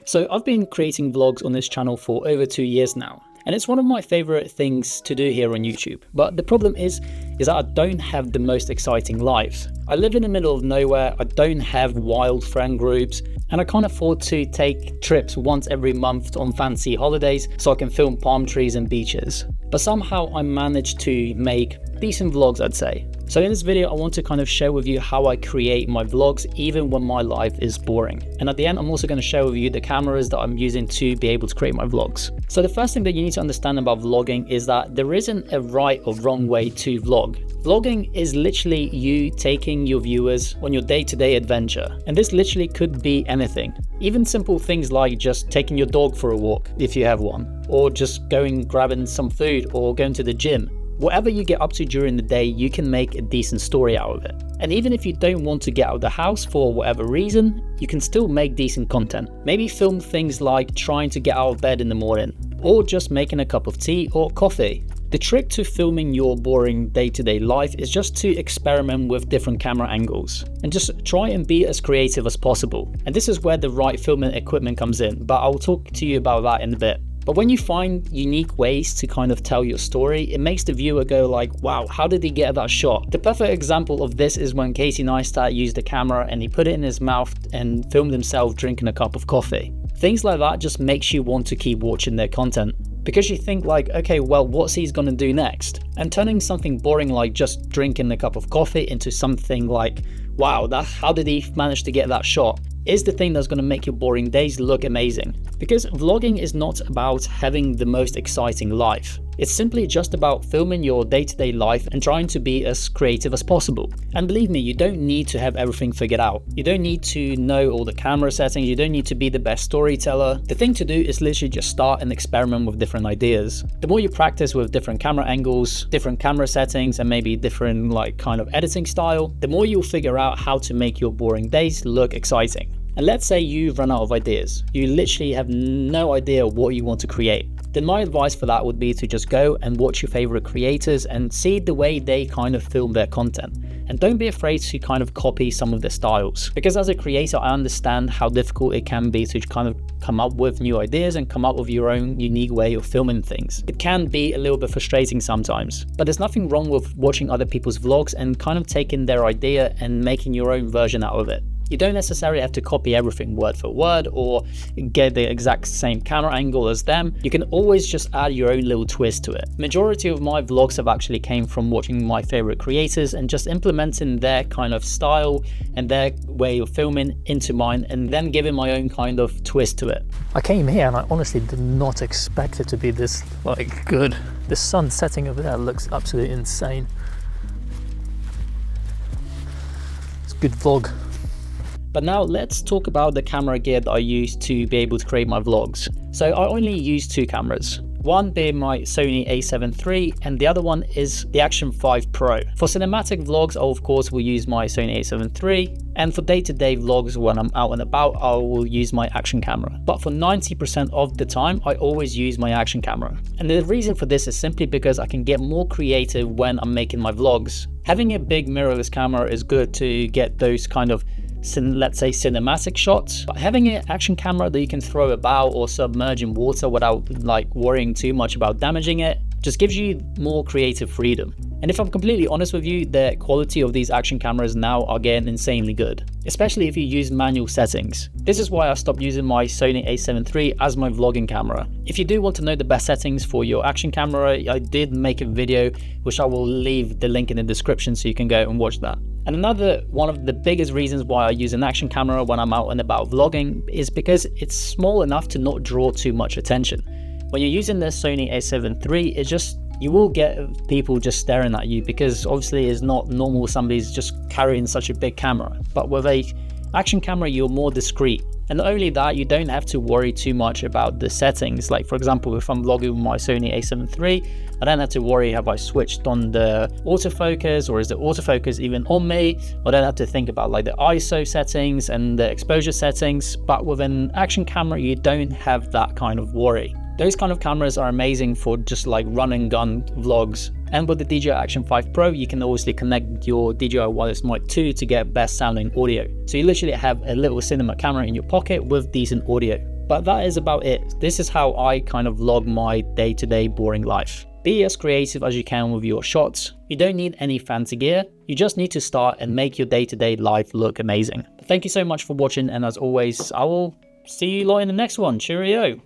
So I've been creating vlogs on this channel for over 2 years now, and it's one of my favorite things to do here on YouTube. But the problem is that I don't have the most exciting life. I live in the middle of nowhere, I don't have wild friend groups, and I can't afford to take trips once every month on fancy holidays so I can film palm trees and beaches. But somehow I managed to make decent vlogs, I'd say. So in this video, I want to kind of share with you how I create my vlogs even when my life is boring. And at the end, I'm also going to share with you the cameras that I'm using to be able to create my vlogs. So the first thing that you need to understand about vlogging is that there isn't a right or wrong way to vlog. Vlogging is literally you taking your viewers on your day-to-day adventure. And this literally could be anything. Even simple things like just taking your dog for a walk, if you have one, or just grabbing some food or going to the gym. Whatever you get up to during the day, you can make a decent story out of it. And even if you don't want to get out of the house for whatever reason, you can still make decent content. Maybe film things like trying to get out of bed in the morning, or just making a cup of tea or coffee. The trick to filming your boring day-to-day life is just to experiment with different camera angles and just try and be as creative as possible. And this is where the right filming equipment comes in, but I'll talk to you about that in a bit. But when you find unique ways to kind of tell your story, it makes the viewer go like, wow, how did he get that shot? The perfect example of this is when Casey Neistat used a camera and he put it in his mouth and filmed himself drinking a cup of coffee. Things like that just makes you want to keep watching their content, because you think like, okay, well, what's he gonna do next? And turning something boring like just drinking a cup of coffee into something like, wow, how did he manage to get that shot? Is the thing that's going to make your boring days look amazing. Because vlogging is not about having the most exciting life. It's simply just about filming your day-to-day life and trying to be as creative as possible. And believe me, you don't need to have everything figured out. You don't need to know all the camera settings. You don't need to be the best storyteller. The thing to do is literally just start and experiment with different ideas. The more you practice with different camera angles, different camera settings, and maybe different kind of editing style, the more you'll figure out how to make your boring days look exciting. And let's say you've run out of ideas. You literally have no idea what you want to create. Then my advice for that would be to just go and watch your favorite creators and see the way they kind of film their content. And don't be afraid to kind of copy some of their styles. Because as a creator, I understand how difficult it can be to kind of come up with new ideas and come up with your own unique way of filming things. It can be a little bit frustrating sometimes, but there's nothing wrong with watching other people's vlogs and kind of taking their idea and making your own version out of it. You don't necessarily have to copy everything word for word or get the exact same camera angle as them. You can always just add your own little twist to it. Majority of my vlogs have actually came from watching my favorite creators and just implementing their kind of style and their way of filming into mine, and then giving my own kind of twist to it. I came here and I honestly did not expect it to be this good. The sun setting over there looks absolutely insane. It's a good vlog. But now let's talk about the camera gear that I use to be able to create my vlogs. So I only use 2 cameras. One being my Sony a7 III and the other one is the Action 5 Pro. For cinematic vlogs, I of course will use my Sony a7 III, and for day-to-day vlogs when I'm out and about, I will use my action camera. But for 90% of the time, I always use my action camera. And the reason for this is simply because I can get more creative when I'm making my vlogs. Having a big mirrorless camera is good to get those kind of let's say cinematic shots, but having an action camera that you can throw about or submerge in water without worrying too much about damaging it just gives you more creative freedom. And if I'm completely honest with you, the quality of these action cameras now are getting insanely good, especially if you use manual settings. This is why I stopped using my Sony a7 III as my vlogging camera. If you do want to know the best settings for your action camera, I did make a video which I will leave the link in the description so you can go and watch that. And another one of the biggest reasons why I use an action camera when I'm out and about vlogging is because it's small enough to not draw too much attention. When you're using the Sony a7 III, you will get people just staring at you, because obviously it's not normal somebody's just carrying such a big camera. But with a action camera, you're more discreet. And not only that, you don't have to worry too much about the settings. Like for example, if I'm vlogging with my Sony a7 III, I don't have to worry, have I switched on the autofocus, or is the autofocus even on me? I don't have to think about the ISO settings and the exposure settings. But with an action camera, you don't have that kind of worry. Those kind of cameras are amazing for just run and gun vlogs. And with the DJI Action 5 Pro, you can obviously connect your DJI Wireless Mic 2 to get best sounding audio. So you literally have a little cinema camera in your pocket with decent audio. But that is about it. This is how I kind of vlog my day-to-day boring life. Be as creative as you can with your shots. You don't need any fancy gear. You just need to start and make your day-to-day life look amazing. Thank you so much for watching, and as always, I will see you lot in the next one. Cheerio.